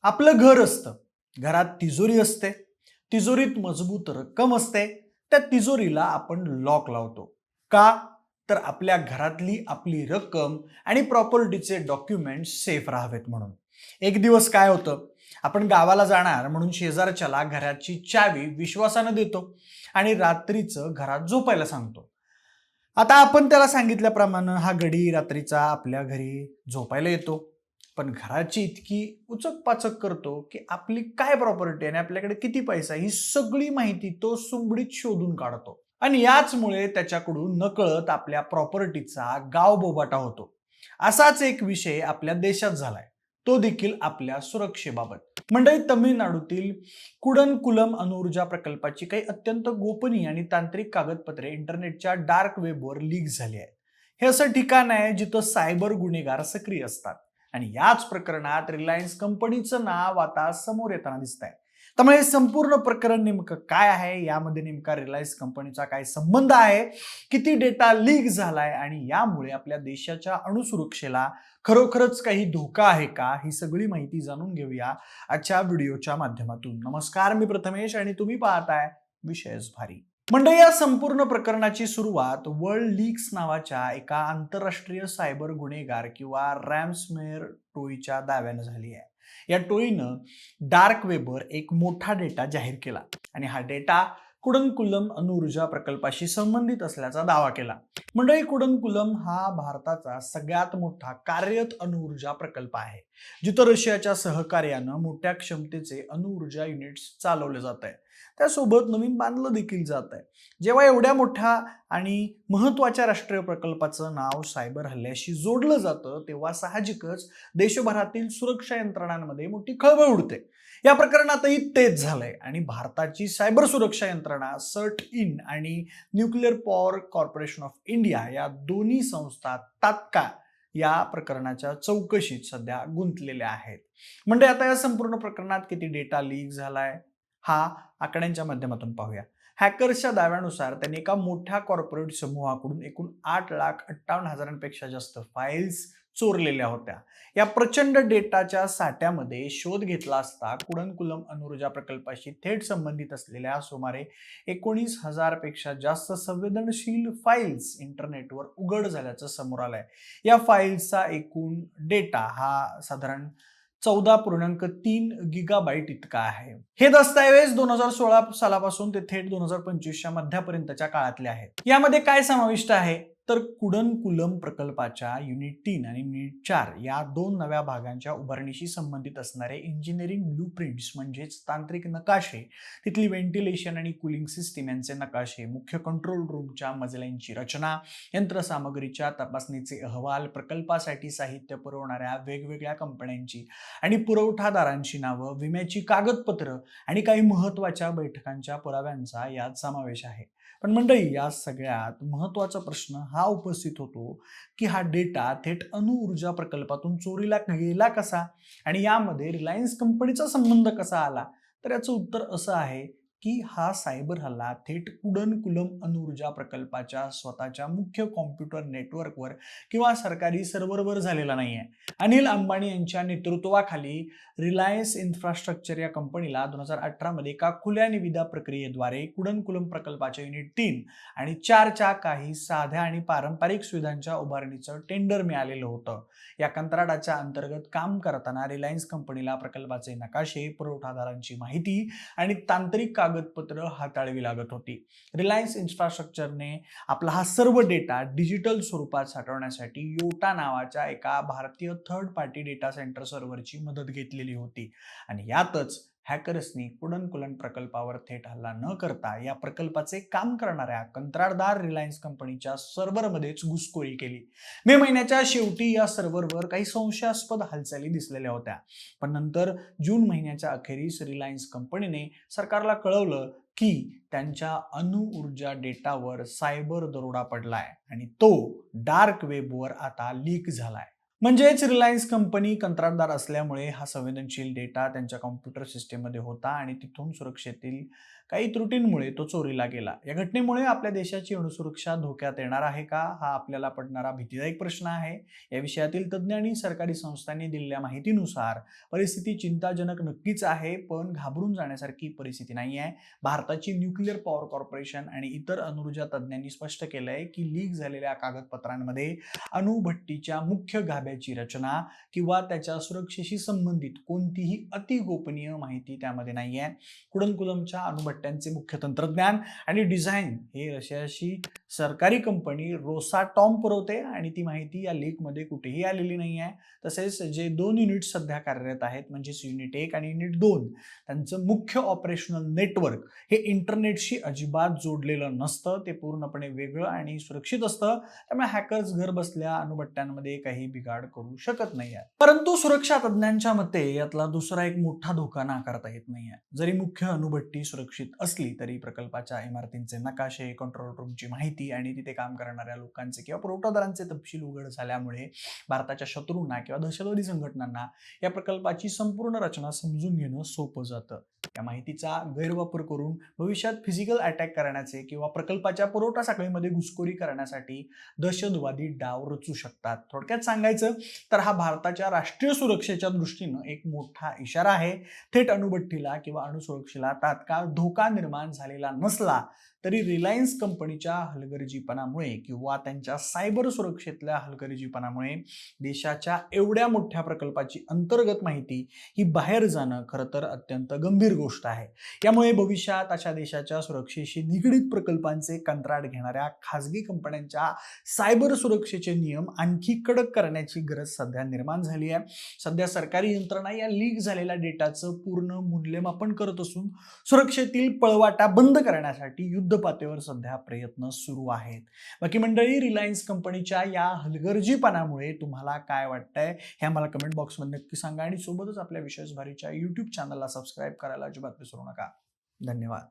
आपलं घर असतं. घरात तिजोरी असते. तिजोरीत मजबूत रक्कम असते. त्या तिजोरीला आपण लॉक लावतो. का? तर आपल्या घरातली आपली रक्कम आणि प्रॉपर्टीचे डॉक्युमेंट्स सेफ राहावेत म्हणून. एक दिवस काय होतं? आपण गावाला जाणार म्हणून शेजारच्याला घराची चावी विश्वासानं देतो आणि रात्रीचं घरात झोपायला सांगतो. आता आपण त्याला सांगितल्याप्रमाणे हा गडी रात्रीचा आपल्या घरी झोपायला येतो. पण घराची इतकी उचक-पाचक करतो, की आपली काय प्रॉपर्टी आहे आणि आपल्याकडे किती पैसा आहे, ही सगळी माहिती तो सुंबडीत शोधून काढतो. आणि याचमुळे त्याच्याकडून नकळत आपल्या प्रॉपर्टीचा गावबोबाटा होतो. असाच एक विषय आपल्या देशात झालाय. तो देखील आपल्या सुरक्षेबाबत. मंडळी, तमिळनाडूतील कुडनकुलम अणुऊर्जा प्रकल्पाची काही अत्यंत गोपनीय आणि तांत्रिक कागदपत्रे इंटरनेटच्या डार्क वेबवर लीक झाली आहेत. हे असं ठिकाण आहे जिथं सायबर गुन्हेगार सक्रिय असतात आणि याच प्रकरणात रिलायन्स कंपनीचं नाव आता समोर येताना दिसत आहे. त्यामुळे हे संपूर्ण प्रकरण नेमकं काय आहे, यामध्ये नेमका रिलायन्स कंपनीचा काय संबंध आहे, किती डेटा लीक झालाय आणि यामुळे आपल्या देशाच्या अणुसुरक्षेला खरोखरच काही धोका आहे का, ही सगळी माहिती जाणून घेऊया आजच्या व्हिडिओच्या माध्यमातून. नमस्कार, मी प्रथमेश आणि तुम्ही पाहताय विशेष भारी. म्हणजे या संपूर्ण प्रकरणाची सुरुवात वर्ल्ड लीक्स नावाच्या एका आंतरराष्ट्रीय सायबर गुन्हेगार किंवा रॅम्समेअर टोळीच्या दाव्यानं झाली आहे. या टोळीनं डार्क वेबवर एक मोठा डेटा जाहीर केला आणि हा डेटा कुडनकुलम अणुऊर्जा प्रकल्पाशी संबंधित असल्याचा दावा केला. मंडळी, कुडनकुलम हा भारताचा सगळ्यात मोठा कार्यरत अणुऊर्जा प्रकल्प आहे, जिथं रशियाच्या सहकार्यानं मोठ्या क्षमतेचे अणुऊर्जा युनिट्स चालवले जात आहे. त्यासोबत नवीन बांधलं देखील जात आहे. जेव्हा एवढ्या मोठ्या आणि महत्वाच्या राष्ट्रीय प्रकल्पाचं नाव सायबर हल्ल्याशी जोडलं जातं, तेव्हा साहजिकच देशभरातील सुरक्षा यंत्रणांमध्ये मोठी खळबळ उडते. या प्रकरणातही तेच झालंय आणि भारताची सायबर सुरक्षा यंत्रणा सर्ट इन आणि nuclear power corporation of India या दोन्ही संस्था तात्काळ या प्रकरणाच्या चौकशीत सध्या गुंतलेल्या आहेत. म्हणजे आता या संपूर्ण प्रकरणात किती डेटा लीक झालाय, हा आकड्यांच्या माध्यमातून पाहूया. हॅकर्सच्या दाव्यानुसार त्यांनी एका मोठ्या कॉर्पोरेट समूहाकडून एकूण 8,58,000पेक्षा जास्त फाईल्स चोरलेल्या होत्या. या प्रचंड डेटाच्या साठ्यामध्ये शोध घेतला असता कुडनकुलम अणुऊर्जा प्रकल्पाशी थेट संबंधित असलेल्या सुमारे 19,000पेक्षा जास्त संवेदनशील फाईल्स इंटरनेटवर उघड झाल्याचं समोर आलंय. या फाईल्सचा एकूण डेटा हा साधारण 14.3 गिगाबाईट इतका आहे. हे दस्तऐवज 2016 सालापासून ते थेट 2025च्या मध्यापर्यंतच्या काळातले आहेत. यामध्ये काय समाविष्ट आहे, तर कुडनकुलम प्रकल्पाच्या युनिट 3 आणि युनिट 4 या दोन नव्या भागांच्या उभारणीशी संबंधित असणारे इंजिनिअरिंग ब्लूप्रिंट्स म्हणजेच तांत्रिक नकाशे, तिथली व्हेंटिलेशन आणि कूलिंग सिस्टीम यांचे नकाशे, मुख्य कंट्रोल रूमच्या मजल्यांची रचना, यंत्रसामग्रीच्या तपासणीचे अहवाल, प्रकल्पासाठी साहित्य पुरवणाऱ्या वेगवेगळ्या कंपन्यांची आणि पुरवठादारांची नावं, विम्याची कागदपत्र आणि काही महत्वाच्या बैठकांच्या पुराव्यांचा यात समावेश आहे. पण मंडळी, या सगळ्यात महत्वाचा प्रश्न हा उपस्थित होतो की हा डेटा थेट अणुऊर्जा प्रकल्पातून चोरीला गेला कसा आणि यामध्ये रिलायन्स कंपनीचा संबंध कसा आला. तर याचं उत्तर असं आहे की हा सायबर हल्ला थेट कुडनकुलम अणुऊर्जा प्रकल्पाच्या स्वतःच्या मुख्य कॉम्प्युटर नेटवर्कवर किंवा सरकारी सर्व्हरवर झालेला नाहीये. अनिल अंबानी यांच्या नेतृत्वाखाली रिलायन्स इन्फ्रास्ट्रक्चर या कंपनीला 2018 मध्ये एका खुल्या निविदा प्रक्रियेद्वारे कुडनकुलम प्रकल्पाच्या युनिट 3 आणि 4 च्या काही साध्या आणि पारंपरिक सुविधांच्या उभारणीचं टेंडर मिळालेलं होतं. या कंत्राटाच्या अंतर्गत काम करताना रिलायन्स कंपनीला प्रकल्पाचे नकाशे, पुरवठादारांची माहिती आणि तांत्रिक कागदपत्र हाताळावी लागत होती. रिलायन्स इन्फ्रास्ट्रक्चरने आपला हा सर्व डेटा डिजिटल स्वरूपात साठवण्यासाठी योटा नावाच्या एका भारतीय थर्ड पार्टी डेटा सेंटर सर्व्हरची मदत घेतलेली होती आणि यातच हॅकर्सनी कुडनकुलम प्रकल्पावर थेट हल्ला न करता या प्रकल्पाचे काम करणाऱ्या कंत्राटदार रिलायन्स कंपनीच्या सर्व्हरमध्येच घुसखोरी केली. मे महिन्याच्या शेवटी या सर्व्हरवर काही संशयास्पद हालचाली दिसलेल्या होत्या, पण नंतर जून महिन्याच्या अखेरीस रिलायन्स कंपनीने सरकारला कळवलं की त्यांच्या अणुऊर्जा डेटावर सायबर दरोडा पडलाय आणि तो डार्क वेबवर आता लीक झालाय. म्हणजेच रिलायन्स कंपनी कंत्राटदार असल्यामुळे हा संवेदनशील डेटा त्यांच्या कॉम्प्युटर सिस्टीममध्ये होता आणि तिथून सुरक्षेतील काही त्रुटींमुळे तो चोरीला गेला. या घटनेमुळे आपल्या देशाची अणुसुरक्षा धोक्यात येणार आहे का? हा आपल्याला पडणारा भीतीदायक प्रश्न आहे. या विषयातील तज्ज्ञ आणि सरकारी संस्थांनी दिलेल्या माहितीनुसार परिस्थिती चिंताजनक नक्कीच आहे, पण घाबरून जाण्यासारखी परिस्थिती नाही आहे. भारताची न्यूक्लिअर पॉवर कॉर्पोरेशन आणि इतर अणुऊर्जा तज्ज्ञांनी स्पष्ट केलंय की लीक झालेल्या कागदपत्रांमध्ये अणुभट्टीच्या मुख्य गाभ्याची रचना किंवा त्याच्या सुरक्षेशी संबंधित कोणतीही अतिगोपनीय माहिती त्यामध्ये नाही आहे. कुडनकुलमच्या अणुभट्ट्यांचे मुख्य तंत्रज्ञान आणि डिझाईन हे रशियाची सरकारी कंपनी रोसाटॉम पुरवते आणि ती माहिती या लीकमध्ये कुठेही आलेली नाही आहे. तसेच जे 2 युनिट सध्या कार्यरत आहेत म्हणजेच युनिट 1 आणि युनिट 2 त्यांचं मुख्य ऑपरेशनल नेटवर्क हे इंटरनेटशी अजिबात जोडलेलं नसतं. ते पूर्णपणे वेगळं आणि सुरक्षित असतं. त्यामुळे हॅकर्स घर बसल्या अणुभट्ट्यांमध्ये काही बिघाड करू शकत नाही आहे. परंतु सुरक्षा तज्ज्ञांच्या मते यातला दुसरा एक मोठा धोका नाकारता येत नाही आहे. जरी मुख्य अणुभट्टी सुरक्षित असली तरी प्रकल्पाच्या इमारतींचे नकाशे, कंट्रोल रूमची माहिती आणि तिथे काम करणाऱ्या लोकांचे किंवा पुरवठादारांचे तपशील उघड झाल्यामुळे भारताच्या शत्रूंना किंवा दहशतवादी संघटनांना या प्रकल्पाची संपूर्ण रचना समजून घेणं सोपं जातं. या माहितीचा गैरवापर करून भविष्यात फिजिकल अटॅक करण्याचे किंवा प्रकल्पाच्या पुरवठा साखळीमध्ये घुसखोरी करण्यासाठी दहशतवादी डाव रचू शकतात. थोडक्यात सांगायचं तर हा भारताच्या राष्ट्रीय सुरक्षेच्या दृष्टीनं एक मोठा इशारा आहे. थेट अणुभट्टीला किंवा अणुसुरक्षेला तात्काळ धोका निर्माण झालेला नसला तरी रिलायन्स कंपनीच्या हलगर्जीपणामुळे किंवा त्यांच्या सायबर सुरक्षेतल्या हलगर्जीपणामुळे देशाच्या एवढ्या मोठ्या प्रकल्पाची अंतर्गत माहिती ही बाहेर जाणं खरं तर अत्यंत गंभीर गोष्ट आहे. यामुळे भविष्यात अशा देशाच्या सुरक्षेशी निगडीत प्रकल्पांचे कंत्राट घेणाऱ्या खासगी कंपन्यांच्या सायबर सुरक्षेचे नियम आणखी कडक करण्याची गरज सध्या निर्माण झाली आहे. सध्या सरकारी यंत्रणा या लीक झालेल्या डेटाचं पूर्ण मूल्यमापन करत असून सुरक्षेतील पळवाटा बंद करण्यासाठी युद्ध पातळीवर सध्या प्रयत्न सुरू आहेत. बाकी मंडळी, रिलायन्स कंपनीच्या या हलगर्जीपणामुळे तुम्हाला काय वाटतंय हे आम्हाला कमेंट बॉक्समध्ये नक्की सांगा आणि सोबतच आपल्या विशेष भारीच्या YouTube चॅनलला सबस्क्राईब करायला अजिबात विसरू नका. धन्यवाद.